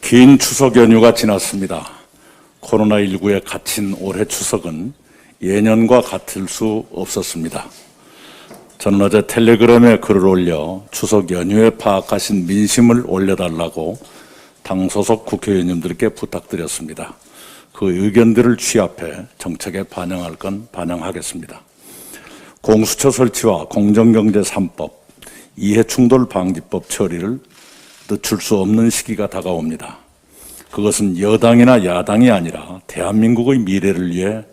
긴 추석 연휴가 지났습니다. 코로나19에 갇힌 올해 추석은 예년과 같을 수 없었습니다. 저는 어제 텔레그램에 글을 올려 추석 연휴에 파악하신 민심을 올려달라고 당 소속 국회의원님들께 부탁드렸습니다. 그 의견들을 취합해 정책에 반영할 건 반영하겠습니다. 공수처 설치와 공정경제 3법, 이해충돌방지법 처리를 늦출 수 없는 시기가 다가옵니다. 그것은 여당이나 야당이 아니라 대한민국의 미래를 위해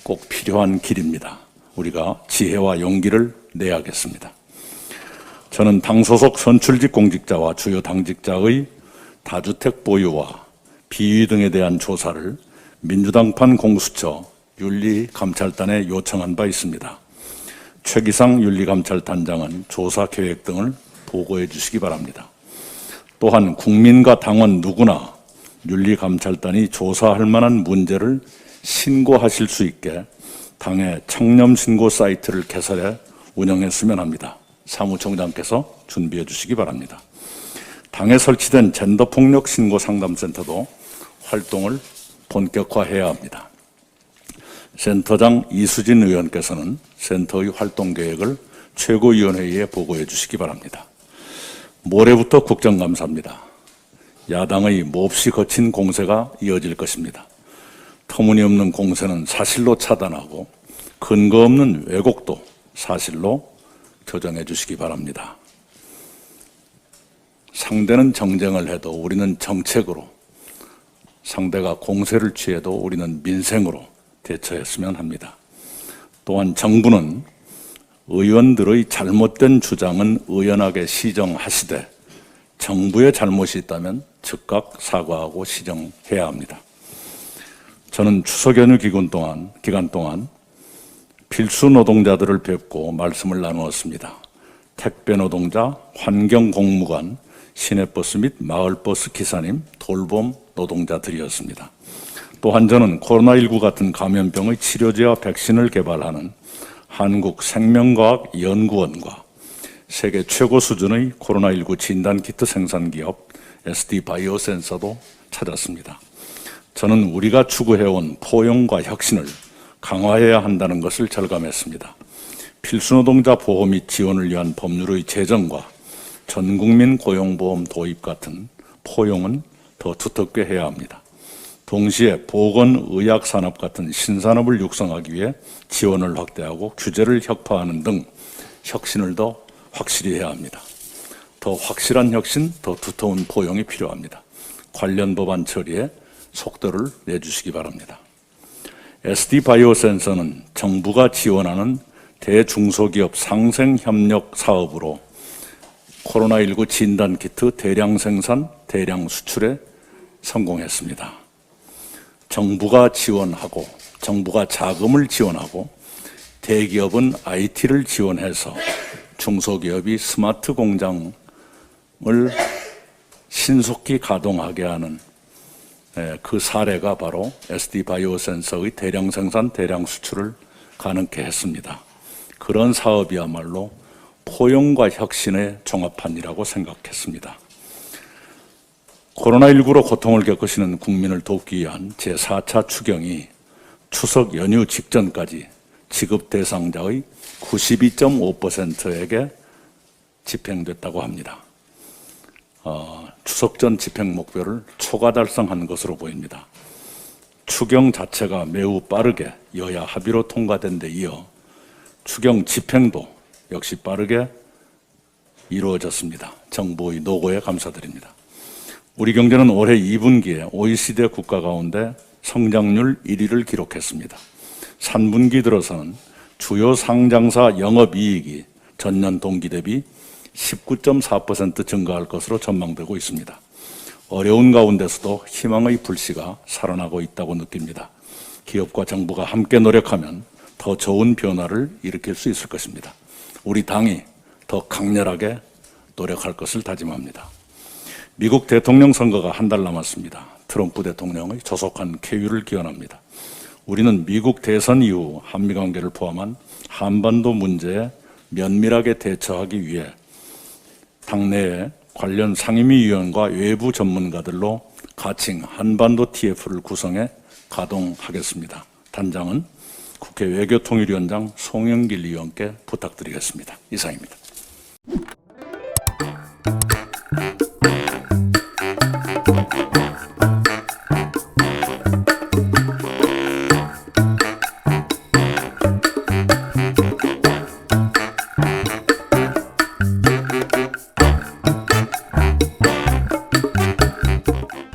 꼭 필요한 길입니다. 우리가 지혜와 용기를 내야겠습니다. 저는 당 소속 선출직 공직자와 주요 당직자의 다주택 보유와 비위 등에 대한 조사를 민주당판 공수처 윤리감찰단에 요청한 바 있습니다. 최기상 윤리감찰단장은 조사 계획 등을 보고해 주시기 바랍니다. 또한 국민과 당원 누구나 윤리감찰단이 조사할 만한 문제를 신고하실 수 있게 당의 청렴신고 사이트를 개설해 운영했으면 합니다. 사무총장께서 준비해 주시기 바랍니다. 당에 설치된 젠더폭력 신고 상담센터도 활동을 본격화해야 합니다. 센터장 이수진 의원께서는 센터의 활동 계획을 최고위원회의에 보고해 주시기 바랍니다. 모레부터 국정감사입니다. 야당의 몹시 거친 공세가 이어질 것입니다. 터무니없는 공세는 사실로 차단하고 근거 없는 왜곡도 사실로 교정해 주시기 바랍니다. 상대는 정쟁을 해도 우리는 정책으로, 상대가 공세를 취해도 우리는 민생으로 대처했으면 합니다. 또한 정부는 의원들의 잘못된 주장은 의연하게 시정하시되 정부의 잘못이 있다면 즉각 사과하고 시정해야 합니다. 저는 추석 연휴 기간 동안 필수 노동자들을 뵙고 말씀을 나누었습니다. 택배 노동자, 환경 공무관, 시내버스 및 마을버스 기사님, 돌봄 노동자들이었습니다. 또한 저는 코로나19 같은 감염병의 치료제와 백신을 개발하는 한국생명과학연구원과 세계 최고 수준의 코로나19 진단키트 생산기업 SD바이오센서도 찾았습니다. 저는 우리가 추구해온 포용과 혁신을 강화해야 한다는 것을 절감했습니다. 필수노동자 보호 및 지원을 위한 법률의 제정과 전국민 고용보험 도입 같은 포용은 더 두텁게 해야 합니다. 동시에 보건의학산업 같은 신산업을 육성하기 위해 지원을 확대하고 규제를 혁파하는 등 혁신을 더 확실히 해야 합니다. 더 확실한 혁신, 더 두터운 포용이 필요합니다. 관련 법안 처리에 속도를 내주시기 바랍니다. SD바이오센서는 정부가 지원하는 대중소기업 상생협력 사업으로 코로나19 진단키트 대량 생산, 대량 수출에 성공했습니다. 정부가 지원하고, 정부가 자금을 지원하고, 대기업은 IT를 지원해서 중소기업이 스마트 공장을 신속히 가동하게 하는 그 사례가 바로 SD바이오센서의 대량 생산, 대량 수출을 가능케 했습니다. 그런 사업이야말로 포용과 혁신의 종합판이라고 생각했습니다. 코로나19로 고통을 겪으시는 국민을 돕기 위한 제4차 추경이 추석 연휴 직전까지 지급 대상자의 92.5%에게 집행됐다고 합니다. 추석 전 집행 목표를 초과 달성한 것으로 보입니다. 추경 자체가 매우 빠르게 여야 합의로 통과된 데 이어 추경 집행도 역시 빠르게 이루어졌습니다. 정부의 노고에 감사드립니다. 우리 경제는 올해 2분기에 OECD 국가 가운데 성장률 1위를 기록했습니다. 3분기 들어서는 주요 상장사 영업이익이 전년 동기 대비 19.4% 증가할 것으로 전망되고 있습니다. 어려운 가운데서도 희망의 불씨가 살아나고 있다고 느낍니다. 기업과 정부가 함께 노력하면 더 좋은 변화를 일으킬 수 있을 것입니다. 우리 당이 더 강렬하게 노력할 것을 다짐합니다. 미국 대통령 선거가 한 달 남았습니다. 트럼프 대통령의 조속한 쾌유를 기원합니다. 우리는 미국 대선 이후 한미관계를 포함한 한반도 문제에 면밀하게 대처하기 위해 당내에 관련 상임위위원과 외부 전문가들로 가칭 한반도 TF를 구성해 가동하겠습니다. 단장은 국회 외교통일위원장 송영길 의원께 부탁드리겠습니다. 이상입니다.